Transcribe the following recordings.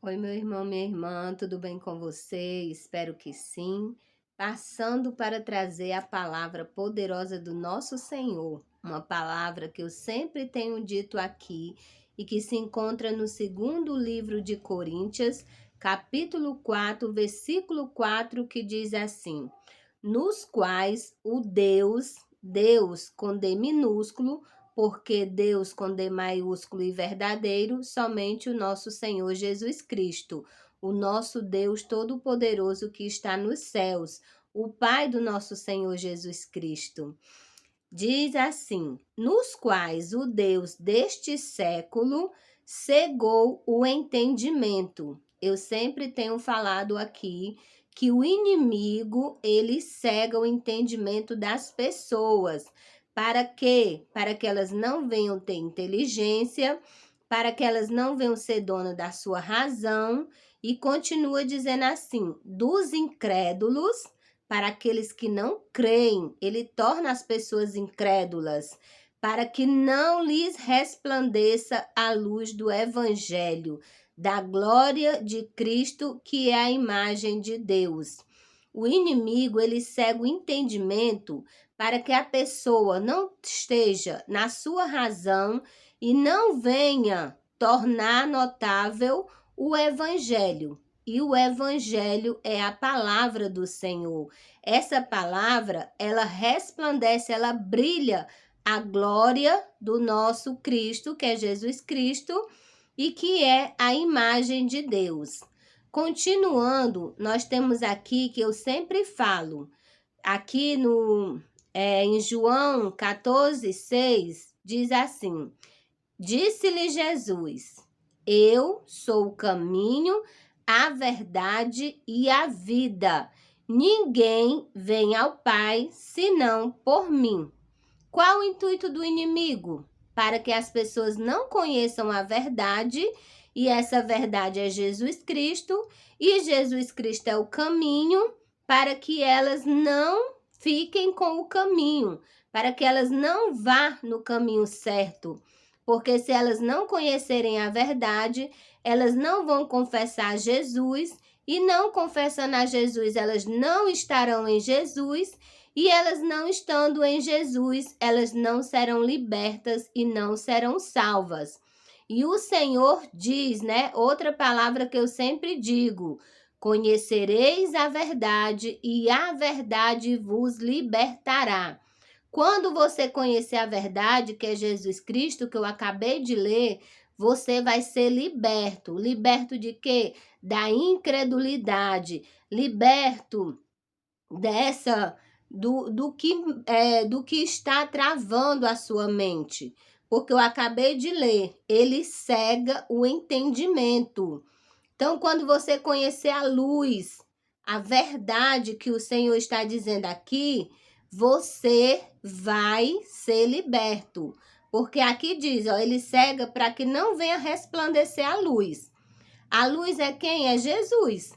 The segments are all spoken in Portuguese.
Oi, meu irmão, minha irmã, tudo bem com você? Espero que sim. Passando para trazer a palavra poderosa do nosso Senhor, uma palavra que eu sempre tenho dito aqui e que se encontra no segundo livro de Coríntios, capítulo 4, versículo 4, que diz assim: nos quais o Deus com D minúsculo, porque Deus com D maiúsculo e verdadeiro, somente o nosso Senhor Jesus Cristo, o nosso Deus Todo-Poderoso que está nos céus, o Pai do nosso Senhor Jesus Cristo. Diz assim: nos quais o Deus deste século cegou o entendimento. Eu sempre tenho falado aqui que o inimigo, ele cega o entendimento das pessoas. Para quê? Para que elas não venham ter inteligência, para que elas não venham ser donas da sua razão, e continua dizendo assim: dos incrédulos para aqueles que não creem, ele torna as pessoas incrédulas, para que não lhes resplandeça a luz do evangelho, da glória de Cristo, que é a imagem de Deus. O inimigo, ele cega o entendimento para que a pessoa não esteja na sua razão e não venha tornar notável o evangelho. E o evangelho é a palavra do Senhor. Essa palavra, ela resplandece, ela brilha a glória do nosso Cristo, que é Jesus Cristo, e que é a imagem de Deus. Continuando, nós temos aqui que eu sempre falo, aqui em João 14:6, diz assim: disse-lhe Jesus: eu sou o caminho, a verdade e a vida. Ninguém vem ao Pai senão por mim. Qual o intuito do inimigo? Para que as pessoas não conheçam a verdade, e essa verdade é Jesus Cristo, e Jesus Cristo é o caminho, para que elas não fiquem com o caminho, para que elas não vá no caminho certo. Porque se elas não conhecerem a verdade, elas não vão confessar Jesus, e não confessando a Jesus, elas não estarão em Jesus, e elas não estando em Jesus, elas não serão libertas e não serão salvas. E o Senhor diz, né? Outra palavra que eu sempre digo: conhecereis a verdade e a verdade vos libertará. Quando você conhecer a verdade, que é Jesus Cristo, que eu acabei de ler, você vai ser liberto. Liberto de quê? Da incredulidade. Liberto dessa do que está travando a sua mente. Porque eu acabei de ler, ele cega o entendimento. Então, quando você conhecer a luz, a verdade que o Senhor está dizendo aqui, você vai ser liberto. Porque aqui diz, ó, ele cega para que não venha resplandecer a luz. A luz é quem? É Jesus.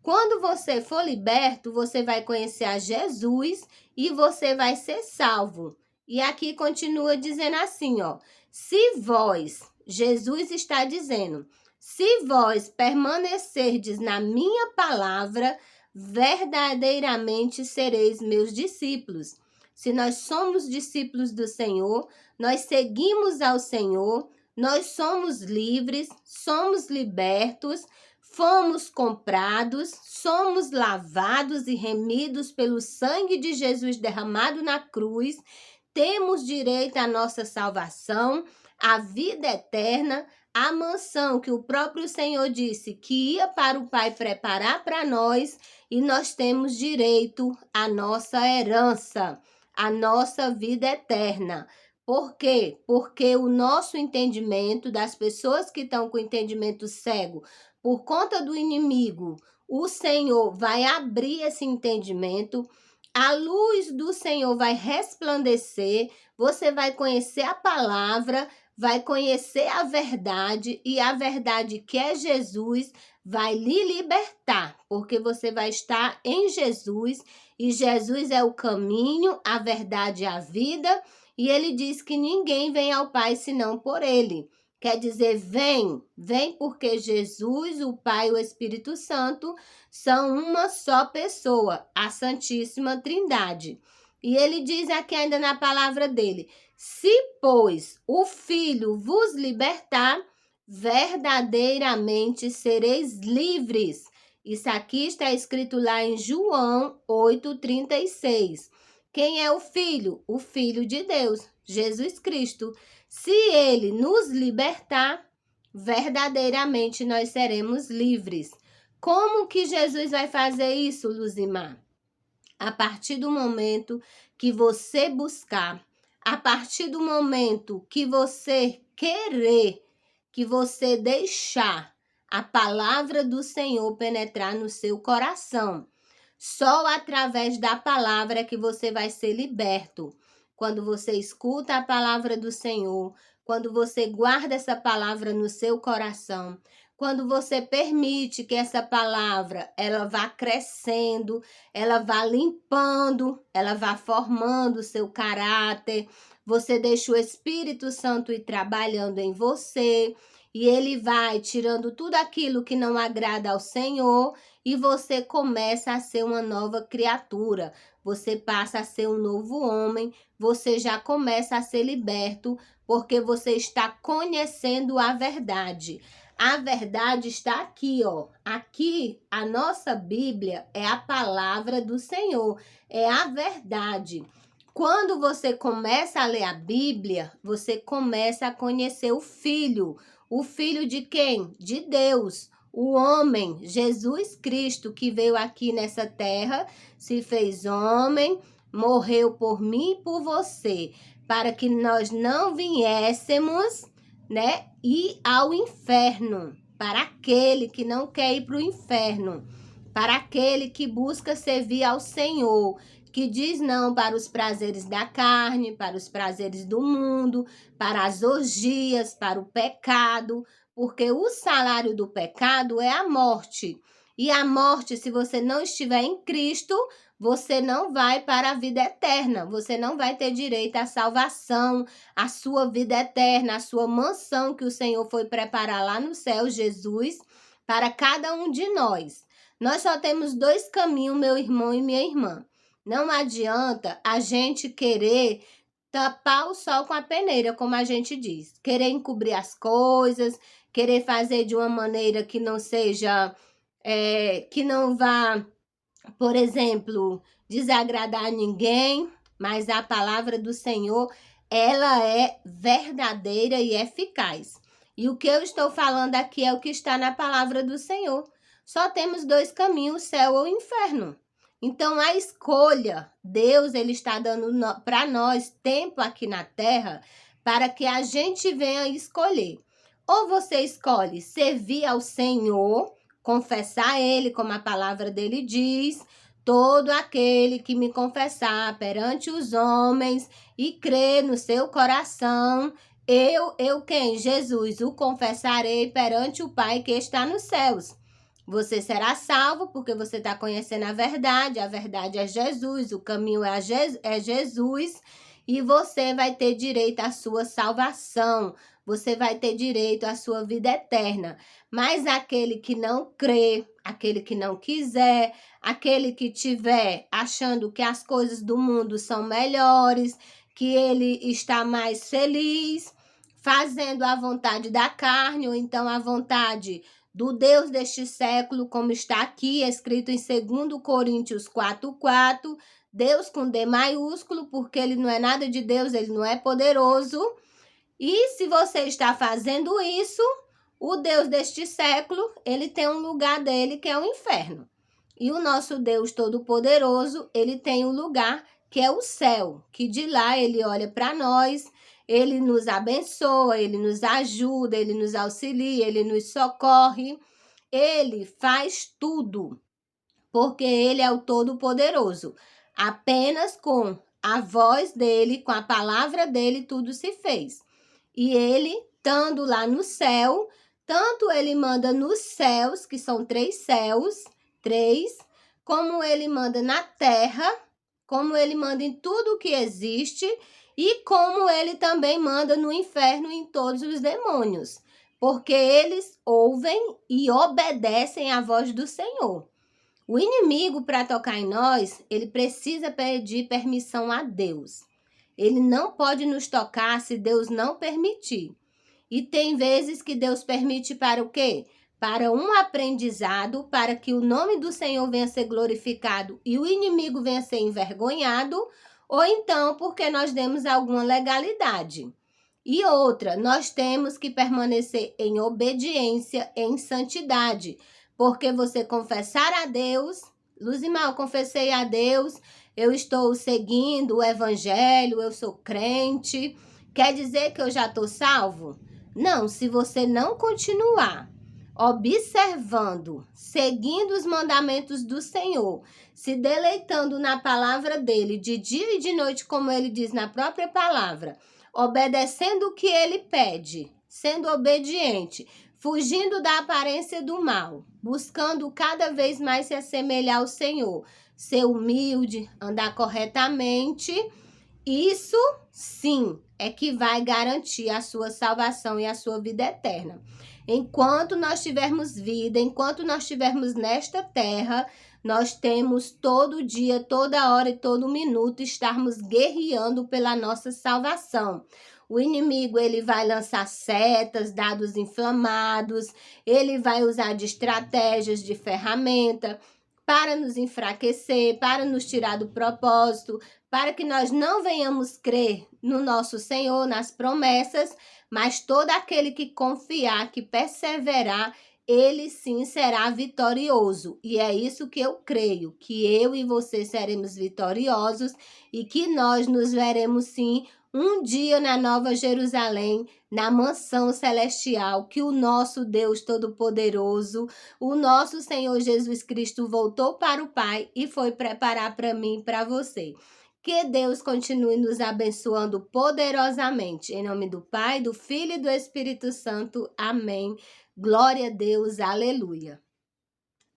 Quando você for liberto, você vai conhecer a Jesus e você vai ser salvo. E aqui continua dizendo assim, ó: se vós, Jesus está dizendo, se vós permanecerdes na minha palavra, verdadeiramente sereis meus discípulos. Se nós somos discípulos do Senhor, nós seguimos ao Senhor, nós somos livres, somos libertos, fomos comprados, somos lavados e remidos pelo sangue de Jesus derramado na cruz, temos direito à nossa salvação, à vida eterna, a mansão que o próprio Senhor disse que ia para o Pai preparar para nós, e nós temos direito à nossa herança, à nossa vida eterna. Por quê? Porque o nosso entendimento, das pessoas que estão com entendimento cego, por conta do inimigo, o Senhor vai abrir esse entendimento, a luz do Senhor vai resplandecer, você vai conhecer a palavra, vai conhecer a verdade, e a verdade que é Jesus vai lhe libertar, porque você vai estar em Jesus, e Jesus é o caminho, a verdade e a vida, e ele diz que ninguém vem ao Pai senão por ele. Quer dizer, vem, vem porque Jesus, o Pai e o Espírito Santo são uma só pessoa, a Santíssima Trindade. E ele diz aqui ainda na palavra dele: se, pois, o Filho vos libertar, verdadeiramente sereis livres. Isso aqui está escrito lá em João 8,36. Quem é o Filho? O Filho de Deus, Jesus Cristo. Se ele nos libertar, verdadeiramente nós seremos livres. Como que Jesus vai fazer isso, Luzimar? A partir do momento que você buscar, a partir do momento que você querer, que você deixar a palavra do Senhor penetrar no seu coração. Só através da palavra que você vai ser liberto. Quando você escuta a palavra do Senhor, quando você guarda essa palavra no seu coração, quando você permite que essa palavra ela vá crescendo, ela vá limpando, ela vá formando o seu caráter, você deixa o Espírito Santo ir trabalhando em você e ele vai tirando tudo aquilo que não agrada ao Senhor e você começa a ser uma nova criatura. Você passa a ser um novo homem, você já começa a ser liberto porque você está conhecendo a verdade. A verdade está aqui, ó. Aqui, a nossa Bíblia é a palavra do Senhor, é a verdade. Quando você começa a ler a Bíblia, você começa a conhecer o Filho. O Filho de quem? De Deus. O homem, Jesus Cristo, que veio aqui nessa terra, se fez homem, morreu por mim e por você, para que nós não viéssemos, né, ir ao inferno, para aquele que não quer ir para o inferno, para aquele que busca servir ao Senhor, que diz não para os prazeres da carne, para os prazeres do mundo, para as orgias, para o pecado, porque o salário do pecado é a morte. E a morte, se você não estiver em Cristo, você não vai para a vida eterna. Você não vai ter direito à salvação, à sua vida eterna, à sua mansão que o Senhor foi preparar lá no céu, Jesus, para cada um de nós. Nós só temos dois caminhos, meu irmão e minha irmã. Não adianta a gente querer tapar o sol com a peneira, como a gente diz. Querer encobrir as coisas, querer fazer de uma maneira que não seja, que não vá, por exemplo, desagradar ninguém, mas a palavra do Senhor, ela é verdadeira e eficaz. E o que eu estou falando aqui é o que está na palavra do Senhor. Só temos dois caminhos, céu ou inferno. Então, a escolha, Deus ele está dando para nós tempo aqui na terra para que a gente venha escolher. Ou você escolhe servir ao Senhor, confessar Ele, como a palavra dele diz, todo aquele que me confessar perante os homens e crer no seu coração, eu quem? Jesus, o confessarei perante o Pai que está nos céus. Você será salvo porque você está conhecendo a verdade é Jesus, o caminho é Jesus, e você vai ter direito à sua salvação, você vai ter direito à sua vida eterna. Mas aquele que não crê, aquele que não quiser, aquele que estiver achando que as coisas do mundo são melhores, que ele está mais feliz, fazendo a vontade da carne, ou então a vontade do Deus deste século, como está aqui escrito em 2 Coríntios 4:4, Deus com D maiúsculo, porque ele não é nada de Deus, ele não é poderoso. E se você está fazendo isso, o Deus deste século, ele tem um lugar dele que é o inferno. E o nosso Deus Todo-Poderoso, ele tem um lugar que é o céu, que de lá ele olha para nós, ele nos abençoa, ele nos ajuda, ele nos auxilia, ele nos socorre, ele faz tudo, porque ele é o Todo-Poderoso. Apenas com a voz dele, com a palavra dele, tudo se fez. E ele, estando lá no céu, tanto ele manda nos céus, que são 3 céus, 3, como ele manda na terra, como ele manda em tudo que existe, e como ele também manda no inferno em todos os demônios, porque eles ouvem e obedecem à voz do Senhor. O inimigo, para tocar em nós, ele precisa pedir permissão a Deus. Ele não pode nos tocar se Deus não permitir. E tem vezes que Deus permite para o quê? Para um aprendizado, para que o nome do Senhor venha a ser glorificado e o inimigo venha a ser envergonhado, ou então porque nós demos alguma legalidade. E outra, nós temos que permanecer em obediência, em santidade, porque você confessar a Deus, Luzimar, eu confessei a Deus, eu estou seguindo o evangelho, eu sou crente, quer dizer que eu já estou salvo? Não, se você não continuar observando, seguindo os mandamentos do Senhor, se deleitando na palavra dele de dia e de noite, como ele diz na própria palavra, obedecendo o que ele pede, sendo obediente, fugindo da aparência do mal, buscando cada vez mais se assemelhar ao Senhor, ser humilde, andar corretamente, isso sim é que vai garantir a sua salvação e a sua vida eterna. Enquanto nós tivermos vida, enquanto nós estivermos nesta terra, nós temos todo dia, toda hora e todo minuto estarmos guerreando pela nossa salvação. O inimigo, ele vai lançar setas, dados inflamados, ele vai usar de estratégias, de ferramenta para nos enfraquecer, para nos tirar do propósito, para que nós não venhamos crer no nosso Senhor, nas promessas, mas todo aquele que confiar, que perseverar, ele sim será vitorioso. E é isso que eu creio, que eu e você seremos vitoriosos e que nós nos veremos sim um dia na Nova Jerusalém, na mansão celestial, que o nosso Deus Todo-Poderoso, o nosso Senhor Jesus Cristo voltou para o Pai e foi preparar para mim e para você. Que Deus continue nos abençoando poderosamente. Em nome do Pai, do Filho e do Espírito Santo. Amém. Glória a Deus. Aleluia.